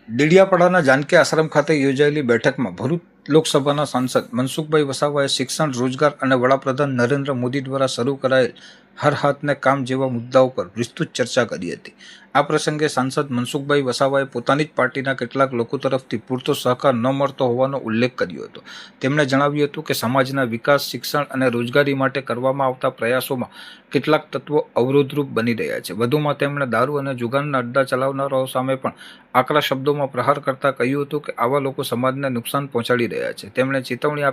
ડેડિયાપાડાના જાનકી આશ્રમ ખાતે યોજાયેલી બેઠકમાં ભરૂચ લોકસભાના સાંસદ મનસુખભાઈ વસાવાએ શિક્ષણ, રોજગાર અને વડાપ્રધાન નરેન્દ્ર મોદી દ્વારા શરૂ કરાયેલ હર હાથને કામ જેવા મુદ્દાઓ પર વિસ્તૃત ચર્ચા કરી હતી। આ પ્રસંગે સાંસદ મનસુખભાઈ વસાવાએ પોતાની જ પાર્ટીના કેટલાક લોકો તરફથી પૂરતો સહકાર ન મળતો હોવાનો ઉલ્લેખ કર્યો હતો। તેમણે જણાવ્યું હતું કે સમાજના વિકાસ, શિક્ષણ અને રોજગારી માટે કરવામાં આવતા પ્રયાસોમાં કેટલાક તત્વો અવરોધરૂપ બની રહ્યા છે। વધુમાં તેમણે દારૂ અને જુગારના અડ્ડા ચલાવનારાઓ સામે પણ આકરા શબ્દોમાં પ્રહાર કરતા કહ્યું હતું કે આવા લોકો સમાજને નુકસાન પહોંચાડી રહ્યા છે। તેમણે ચેતવણી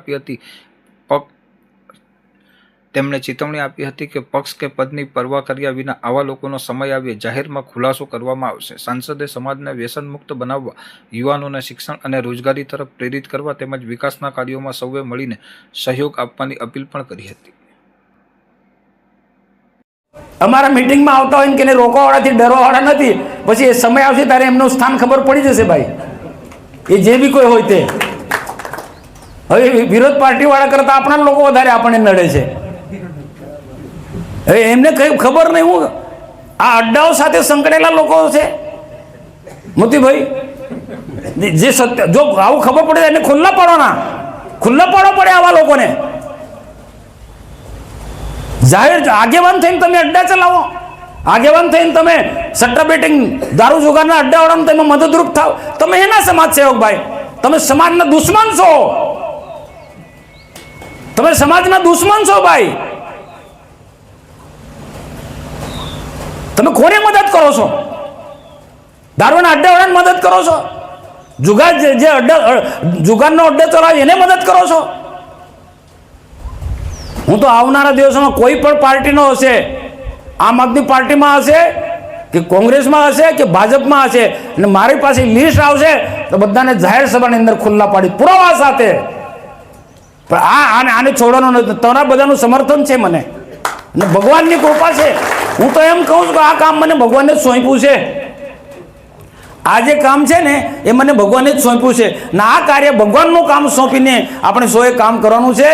આપી હતી કે પક્ષ કે પદની પરવા કર્યા વિના આવા લોકોનો સમય આવે જાહેરમાં ખુલાસો કરવામાં આવશે। સાંસદે સમાજને વ્યસન મુક્ત બનાવવા, યુવાનોને શિક્ષણ અને રોજગારી તરફ પ્રેરિત કરવા તેમજ વિકાસના કાર્યોમાં સૌએ મળીને સહયોગ આપવાની અપીલ પણ કરી હતી। અમારા મીટિંગમાં આવતા હોય કે રોકવાવાળાથી ડરવાવાળા નથી, પછી એ સમય આવશે ત્યારે એમનું સ્થાન ખબર પડી જશે ભાઈ, એ જે બી કોઈ હોય તે। હવે વિરોધ પાર્ટીવાળા કરતા આપણા લોકો વધારે આપણને નડે છે। હવે એમને કઈ ખબર નહીં, હું આ અડ્ડાઓ સાથે સંકળાયેલા લોકો છે મોતીભાઈ, જે સત્ય જો આવું ખબર પડે એને ખુલ્લા પાડો પડે આવા લોકોને। જાહેર આગેવાન થઈને તમે અડ્ડા ચલાવો, આગેવાન થઈને તમે સટ્ટા બેટિંગ, દારૂ જુગારના અડ્ડાવાળાને તમે મદદરૂપ થાવ, તમે એના સમાજ સેવક ભાઈ, તમે સમાજના દુશ્મન છો, તમે સમાજના દુશ્મન છો ભાઈ। તમે કોને મદદ કરો છો? દારૂના અડ્ડાવાળાને મદદ કરો છો? જુગારનો અડ્ડો ચલાવે એને મદદ કરો છો? હું તો આવનારા દિવસોમાં કોઈ પણ પાર્ટીનો હશે, આમ આદમી પાર્ટીમાં હશે કે કોંગ્રેસમાં હશે કે ભાજપમાં હશે, અને મારી પાસે લિસ્ટ આવશે તો બધાને જાહેર સભાની અંદર ખુલ્લા પાડી પુરાવા સાથે, પણ આને છોડવાનું નથી। તમારા બધાનું સમર્થન છે મને, અને ભગવાનની કૃપા છે। હું તો એમ કહું છું કે આ કામ મને ભગવાને જ સોંપ્યું છે। આ જે કામ છે ને એ મને ભગવાને જ સોંપ્યું છે, ને આ કાર્ય ભગવાનનું કામ સોંપીને આપણે સૌએ કામ કરવાનું છે।